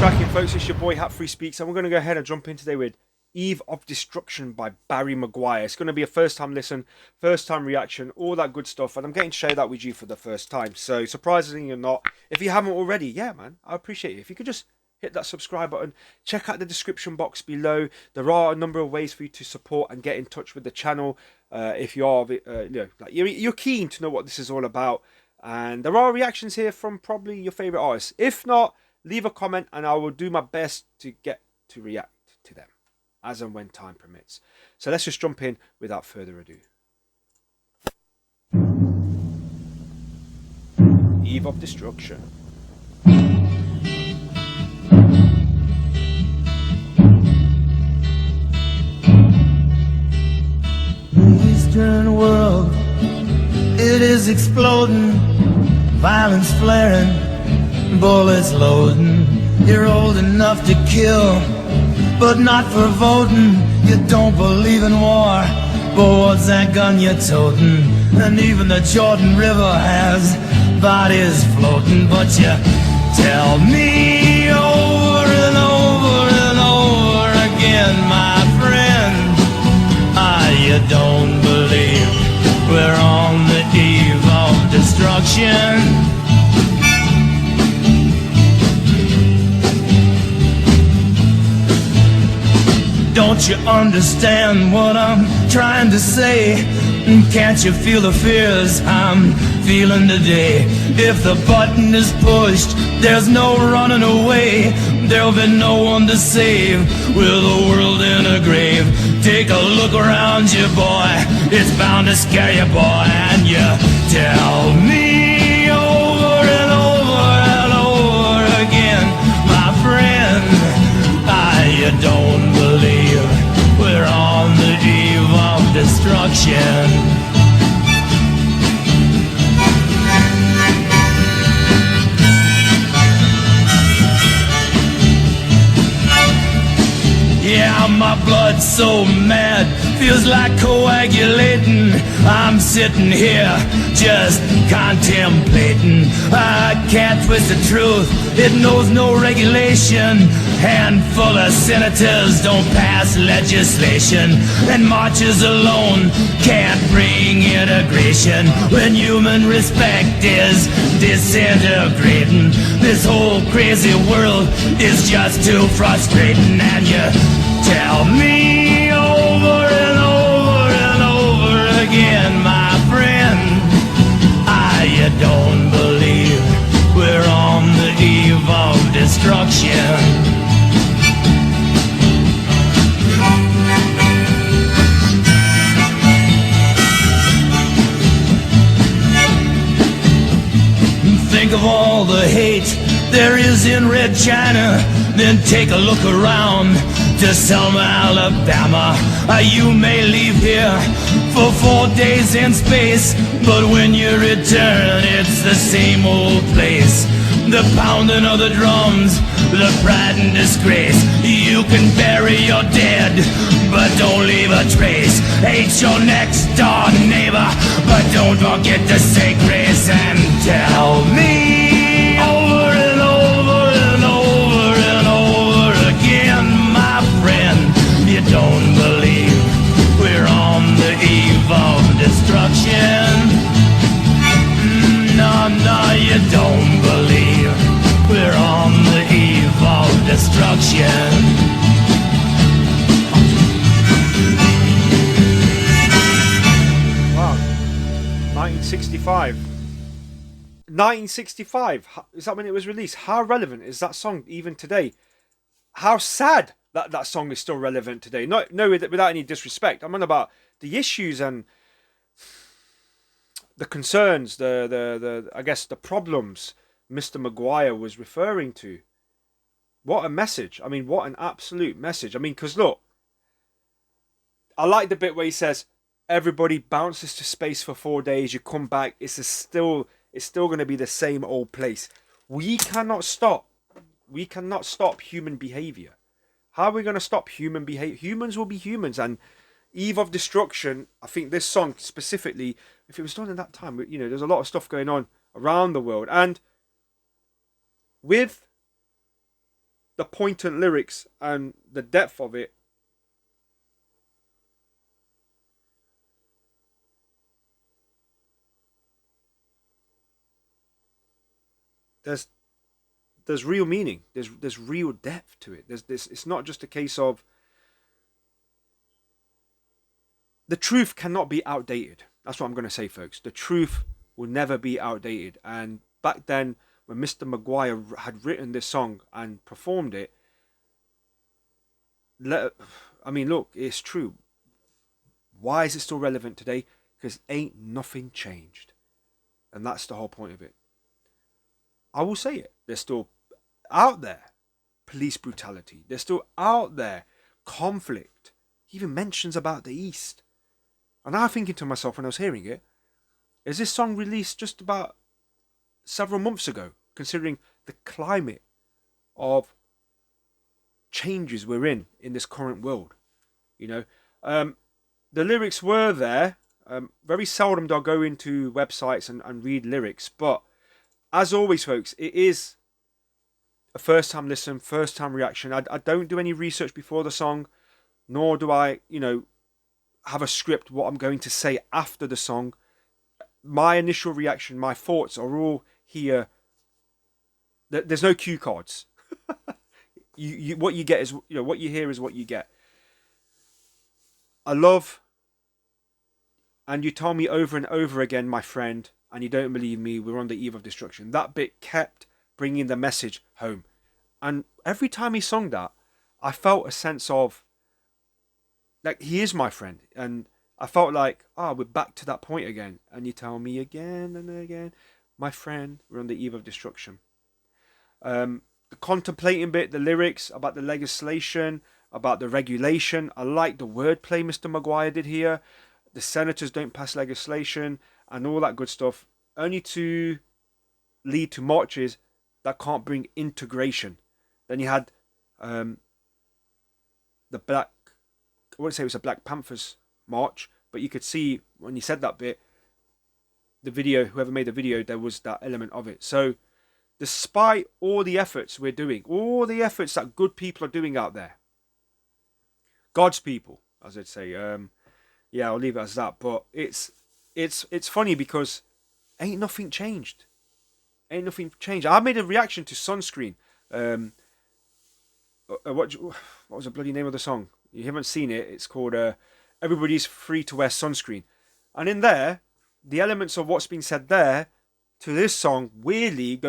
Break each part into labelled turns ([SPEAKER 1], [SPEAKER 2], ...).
[SPEAKER 1] cracking, folks? It's your boy Hat Free Speaks, and we're going to go ahead and jump in today with Eve of Destruction by Barry McGuire. It's going to be a first time listen, first time reaction, all that good stuff, and I'm getting to share that with you for the first time. So, surprisingly or not, if you haven't already, yeah, man, I appreciate it. If you could just hit that subscribe button, check out the description box below. There are a number of ways for you to support and get in touch with the channel if you are, you're keen to know what this is all about. And there are reactions here from probably your favorite artists. If not, leave a comment and I will do my best to get to react to them as and when time permits. So let's just jump in without further ado. Eve of Destruction.
[SPEAKER 2] The Eastern world, it is exploding, violence flaring, bullets loading. You're old enough to kill, but not for voting. You don't believe in war, but what's that gun you're toting? And even the Jordan River has bodies floating. But you tell me over and over and over again, my friend, you don't believe we're on the eve of destruction. Don't you understand what I'm trying to say? Can't you feel the fears I'm feeling today? If the button is pushed, there's no running away. There'll be no one to save with the world in a grave. Take a look around you, boy, it's bound to scare you, boy. And you tell me over and over and over again, my friend, you don't believe we're on the eve of destruction. Yeah, my blood's so mad, feels like coagulating. I'm sitting here just contemplating. I can't twist the truth, it knows no regulation. Handful of senators don't pass legislation, and marches alone can't bring integration. When human respect is disintegrating, this whole crazy world is just too frustrating. And you tell me over and over and over again, my friend, you don't believe we're on the eve of destruction. Think of all the hate there is in Red China, then take a look around to Selma, Alabama. You may leave here for 4 days in space, but when you return, it's the same old place. The pounding of the drums, the pride and disgrace. You can bury your dead, but don't leave a trace. Hate your next door neighbor, but don't forget to say grace. And tell me over and over and over and over again, my friend, you don't believe we're on the eve of destruction. No, you don't believe we're on the eve of destruction.
[SPEAKER 1] Wow. 1965. 1965. Is that when it was released? How relevant is that song even today? How sad that song is still relevant today. No, without any disrespect. I'm on about the issues and the concerns, the I guess the problems Mr. McGuire was referring to. What a message. I mean, what an absolute message. I mean, because look, I like the bit where he says, everybody bounces to space for 4 days, you come back, it's still going to be the same old place. We cannot stop human behavior. How are we going to stop human behavior? Humans will be humans. And Eve of Destruction, I think this song specifically, if it was done in that time, you know, there's a lot of stuff going on around the world. And with the the poignant lyrics and the depth of it. There's real meaning. There's real depth to it. There's this. It's not just a case of the truth cannot be outdated. That's what I'm going to say, folks. The truth will never be outdated. And back then, when Mr. McGuire had written this song and performed it, I mean, look, it's true. Why is it still relevant today? Because ain't nothing changed. And that's the whole point of it. I will say it. They're still out there. Police brutality. They're still out there. Conflict. He even mentions about the East. And I'm thinking to myself when I was hearing it, is this song released just about several months ago, considering the climate of changes we're in this current world? You know, the lyrics were there. Very seldom do I go into websites and read lyrics, but as always, folks, it is a first-time listen, first-time reaction. I don't do any research before the song, nor do I, have a script what I'm going to say after the song. My initial reaction, my thoughts are all here. There's no cue cards. What you get is, what you hear is what you get. I love, and you told me over and over again, my friend, and you don't believe me, we're on the eve of destruction. That bit kept bringing the message home. And every time he sung that, I felt a sense of, like, he is my friend. And I felt like, we're back to that point again. And you tell me again and again, my friend, we're on the eve of destruction. The contemplating bit, the lyrics about the legislation, about the regulation. I like the wordplay Mr. McGuire did here. The senators don't pass legislation and all that good stuff, only to lead to marches that can't bring integration. Then you had the Black, I wouldn't say it was a Black Panthers march, but you could see when you said that bit, the video, whoever made the video, there was that element of it. So despite all the efforts we're doing, all the efforts that good people are doing out there, God's people, as I'd say, yeah, I'll leave it as that. But it's funny because ain't nothing changed. Ain't nothing changed. I made a reaction to Sunscreen. What was the bloody name of the song? You haven't seen it. It's called Everybody's Free to Wear Sunscreen. And in there, the elements of what's being said there to this song weirdly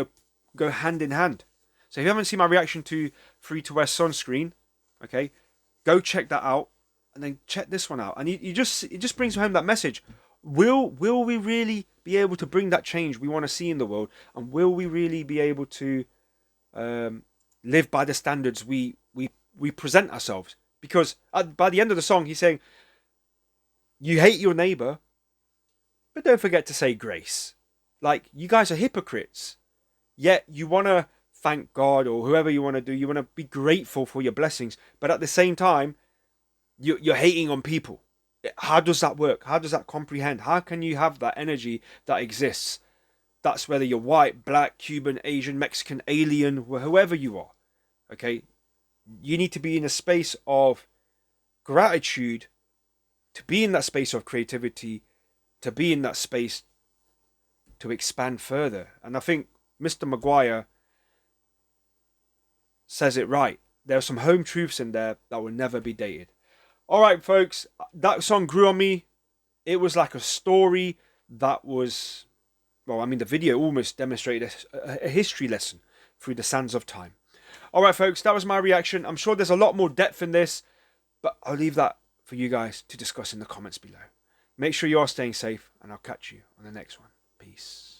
[SPEAKER 1] go hand in hand. So if you haven't seen my reaction to Free to Wear Sunscreen, okay, go check that out. And then check this one out. And it just brings home that message. Will we really be able to bring that change we want to see in the world? And will we really be able to live by the standards we present ourselves? Because by the end of the song, he's saying, you hate your neighbor, but don't forget to say grace. Like, you guys are hypocrites. Yet you want to thank God or whoever you want to do. You want to be grateful for your blessings. But at the same time, you're hating on people. How does that work? How does that comprehend? How can you have that energy that exists? That's whether you're white, black, Cuban, Asian, Mexican, alien, whoever you are. Okay? You need to be in a space of gratitude, to be in that space of creativity, to be in that space to expand further. And I think Mr. McGuire says it right. There are some home truths in there that will never be dated. All right, folks, that song grew on me. It was like a story that was, well, I mean, the video almost demonstrated a history lesson through the sands of time. All right, folks, that was my reaction. I'm sure there's a lot more depth in this, but I'll leave that for you guys to discuss in the comments below. Make sure you are staying safe, and I'll catch you on the next one. Peace.